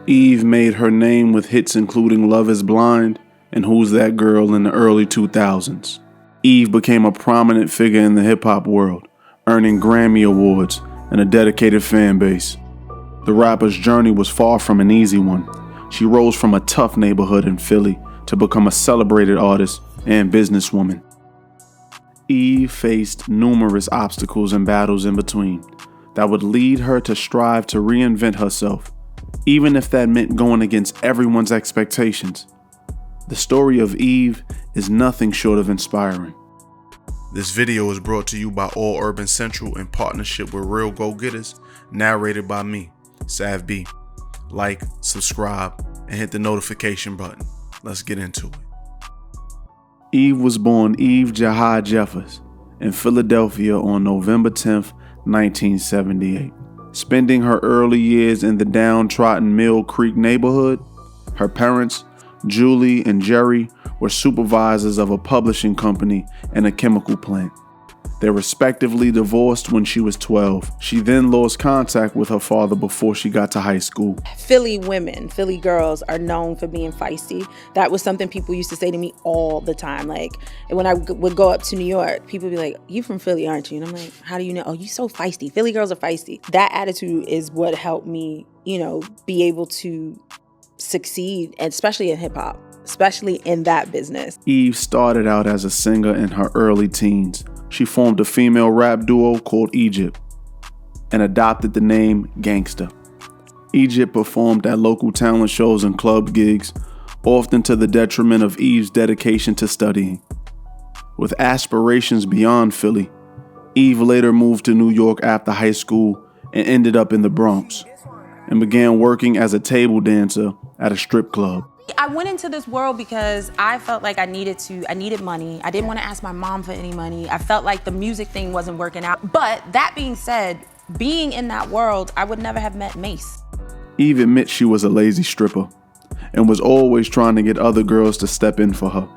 Eve made her name with hits including Love is Blind and Who's That Girl in the early 2000s. Eve became a prominent figure in the hip-hop world, earning Grammy Awards and a dedicated fan base. The rapper's journey was far from an easy one. She rose from a tough neighborhood in Philly to become a celebrated artist and businesswoman. Eve faced numerous obstacles and battles in between that would lead her to strive to reinvent herself, even if that meant going against everyone's expectations. The story of Eve is nothing short of inspiring. This video is brought to you by All Urban Central in partnership with Real Go-Getters, narrated by me, Sav B. Like, subscribe, and hit the notification button. Let's get into it. Eve was born Eve Jahai Jeffers in Philadelphia on November 10th, 1978. Spending her early years in the downtrodden Mill Creek neighborhood, her parents, Julie and Jerry, were supervisors of a publishing company and a chemical plant. They respectively divorced when she was 12. She then lost contact with her father before she got to high school. Philly women, Philly girls are known for being feisty. That was something people used to say to me all the time. Like, when I would go up to New York, people would be like, "You from Philly, aren't you?" And I'm like, "How do you know?" "Oh, you so feisty. Philly girls are feisty." That attitude is what helped me, be able to succeed, especially in hip hop, especially in that business. Eve started out as a singer in her early teens. She formed a female rap duo called Egypt and adopted the name Gangsta. Egypt performed at local talent shows and club gigs, often to the detriment of Eve's dedication to studying. With aspirations beyond Philly, Eve later moved to New York after high school and ended up in the Bronx and began working as a table dancer at a strip club. I went into this world because I felt like I needed money. I didn't want to ask my mom for any money. I felt like the music thing wasn't working out. But that being said, being in that world, I would never have met Mace. Eve admits she was a lazy stripper and was always trying to get other girls to step in for her.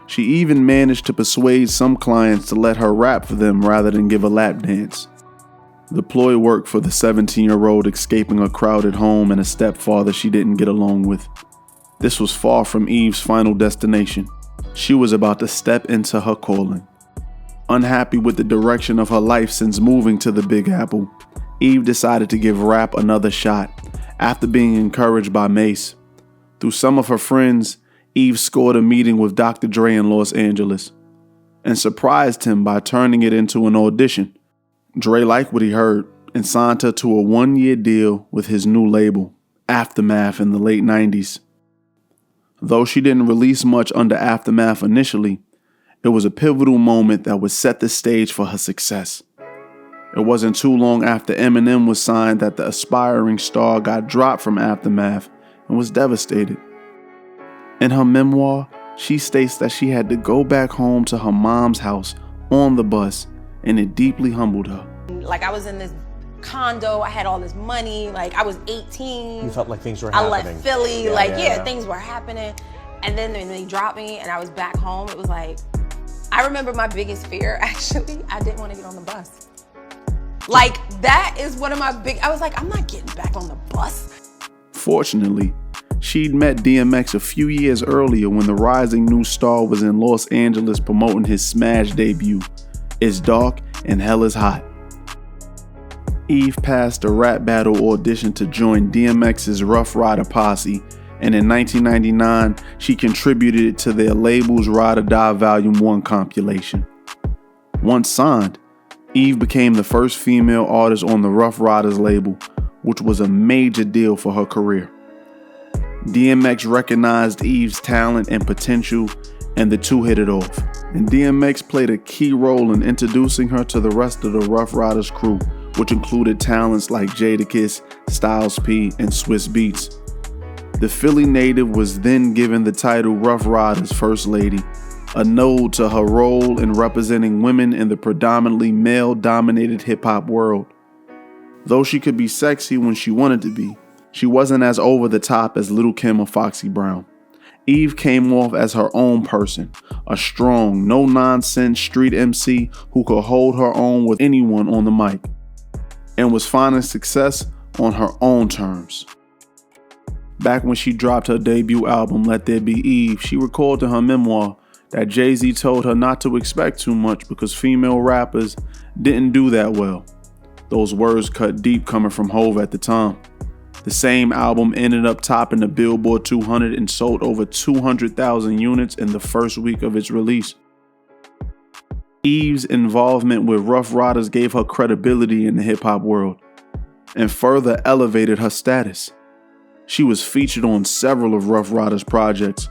She even managed to persuade some clients to let her rap for them rather than give a lap dance. The ploy worked for the 17-year-old escaping a crowded home and a stepfather she didn't get along with. This was far from Eve's final destination. She was about to step into her calling. Unhappy with the direction of her life since moving to the Big Apple, Eve decided to give rap another shot after being encouraged by Mace. Through some of her friends, Eve scored a meeting with Dr. Dre in Los Angeles and surprised him by turning it into an audition. Dre liked what he heard and signed her to a 1-year deal with his new label, Aftermath, in the late 90s. Though she didn't release much under Aftermath initially, it was a pivotal moment that would set the stage for her success. It wasn't too long after Eminem was signed that the aspiring star got dropped from Aftermath and was devastated. In her memoir, she states that she had to go back home to her mom's house on the bus, and it deeply humbled her. Like, I was in this condo, I had all this money, like I was 18. You felt like things were happening. I left Philly, things were happening. And then when they dropped me and I was back home, it was like, I remember my biggest fear, actually, I didn't want to get on the bus. Like, that is one of my I was like, I'm not getting back on the bus. Fortunately, she'd met DMX a few years earlier when the rising new star was in Los Angeles promoting his smash debut, It's Dark and Hell is Hot. Eve passed a rap battle audition to join DMX's Ruff Ryder posse, and in 1999, she contributed to their label's Ride or Die Volume 1 compilation. Once signed, Eve became the first female artist on the Ruff Ryders label, which was a major deal for her career. DMX recognized Eve's talent and potential, and the two hit it off. And DMX played a key role in introducing her to the rest of the Ruff Ryders crew, which included talents like Jadakiss, Styles P, and Swiss Beats. The Philly native was then given the title Ruff Ryders First Lady, a nod to her role in representing women in the predominantly male-dominated hip-hop world. Though she could be sexy when she wanted to be, she wasn't as over the top as Lil' Kim or Foxy Brown. Eve came off as her own person, a strong, no-nonsense street MC who could hold her own with anyone on the mic, and was finding success on her own terms. Back when she dropped her debut album, Let There Be Eve, she recalled in her memoir that Jay-Z told her not to expect too much because female rappers didn't do that well. Those words cut deep coming from Hov at the time. The same album ended up topping the Billboard 200 and sold over 200,000 units in the first week of its release. Eve's involvement with Ruff Ryders gave her credibility in the hip-hop world and further elevated her status. She was featured on several of Ruff Ryders' projects,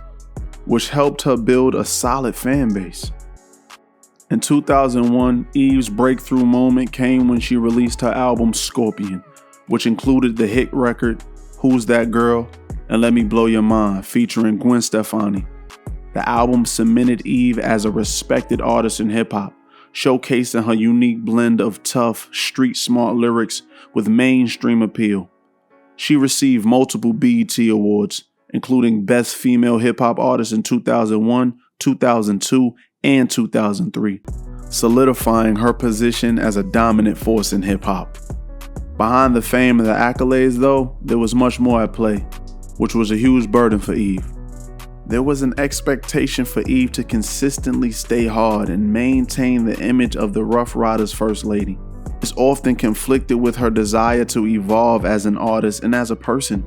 which helped her build a solid fan base. In 2001, Eve's breakthrough moment came when she released her album Scorpion, which included the hit record Who's That Girl and Let Me Blow Your Mind featuring Gwen Stefani. The album cemented Eve as a respected artist in hip-hop, showcasing her unique blend of tough, street-smart lyrics with mainstream appeal. She received multiple BET Awards, including Best Female Hip-Hop Artist in 2001, 2002, and 2003, solidifying her position as a dominant force in hip-hop. Behind the fame and the accolades, though, there was much more at play, which was a huge burden for Eve. There was an expectation for Eve to consistently stay hard and maintain the image of the Ruff Ryders First Lady. This often conflicted with her desire to evolve as an artist and as a person,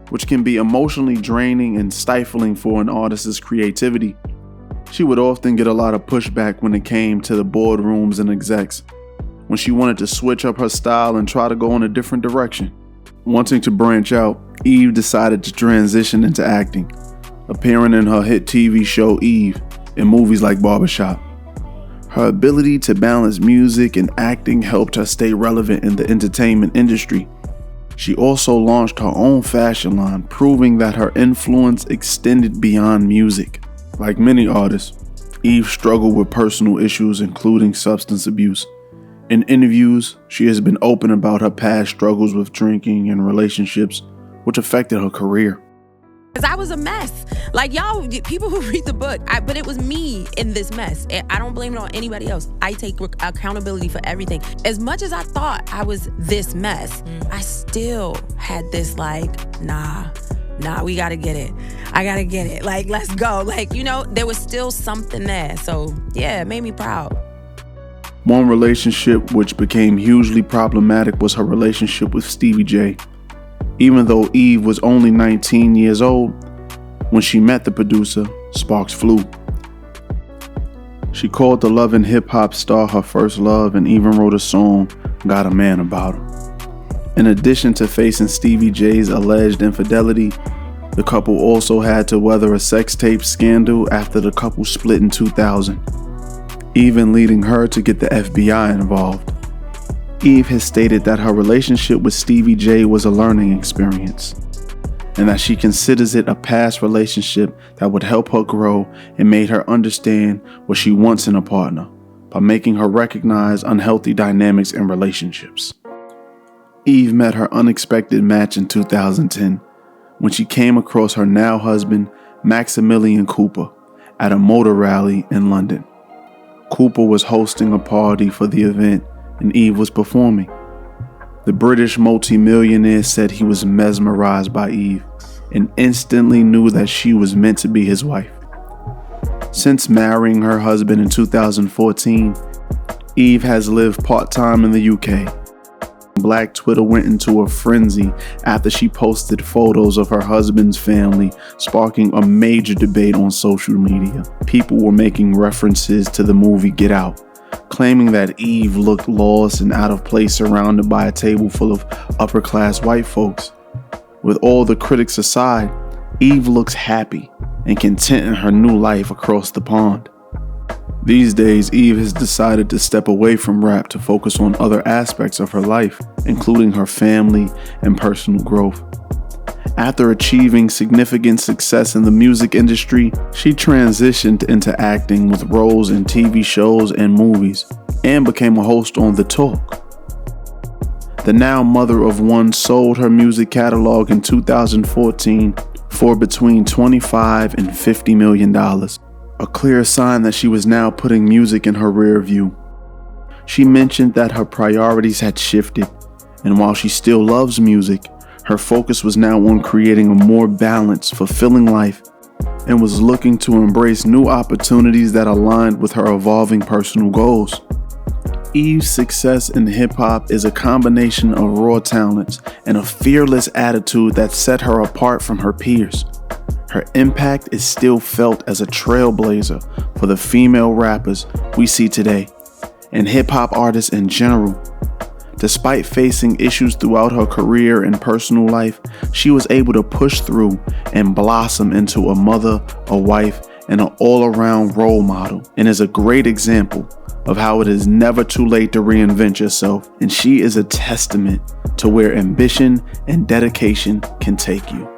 which can be emotionally draining and stifling for an artist's creativity. She would often get a lot of pushback when it came to the boardrooms and execs, when she wanted to switch up her style and try to go in a different direction. Wanting to branch out, Eve decided to transition into acting, appearing in her hit TV show Eve in movies like Barbershop. Her ability to balance music and acting helped her stay relevant in the entertainment industry. She also launched her own fashion line, proving that her influence extended beyond music. Like many artists, Eve struggled with personal issues, including substance abuse. In interviews, she has been open about her past struggles with drinking and relationships, which affected her career. Because I was a mess. Like, y'all, people who read the book, but it was me in this mess. I don't blame it on anybody else. I take accountability for everything. As much as I thought I was this mess, I still had this like, nah, we gotta get it. I gotta get it. Like, let's go. Like, there was still something there. So, yeah, it made me proud. One relationship which became hugely problematic was her relationship with Stevie J. Even though Eve was only 19 years old when she met the producer, sparks flew. She called the Love and Hip Hop star her first love and even wrote a song, Got a Man About Her. In addition to facing Stevie J's alleged infidelity, the couple also had to weather a sex tape scandal after the couple split in 2000, even leading her to get the FBI involved. Eve has stated that her relationship with Stevie J was a learning experience, and that she considers it a past relationship that would help her grow and made her understand what she wants in a partner by making her recognize unhealthy dynamics in relationships. Eve met her unexpected match in 2010 when she came across her now husband, Maximilian Cooper, at a motor rally in London. Cooper was hosting a party for the event and Eve was performing. The British multimillionaire said he was mesmerized by Eve and instantly knew that she was meant to be his wife. Since marrying her husband in 2014, Eve has lived part-time in the UK. Black Twitter went into a frenzy after she posted photos of her husband's family, sparking a major debate on social media. People were making references to the movie Get Out, claiming that Eve looked lost and out of place surrounded by a table full of upper-class white folks. With all the critics aside, Eve looks happy and content in her new life across the pond. These days, Eve has decided to step away from rap to focus on other aspects of her life, including her family and personal growth. After achieving significant success in the music industry, she transitioned into acting with roles in TV shows and movies, and became a host on The Talk. The now mother of one sold her music catalog in 2014 for between $25 and $50 million. A clear sign that she was now putting music in her rear view. She mentioned that her priorities had shifted, and while she still loves music, Her focus was now on creating a more balanced, fulfilling life and was looking to embrace new opportunities that aligned with her evolving personal goals. Eve's success in hip-hop is a combination of raw talents and a fearless attitude that set her apart from her peers. Her impact is still felt as a trailblazer for the female rappers we see today, and hip-hop artists in general. Despite facing issues throughout her career and personal life, she was able to push through and blossom into a mother, a wife, and an all-around role model, and is a great example of how it is never too late to reinvent yourself, and she is a testament to where ambition and dedication can take you.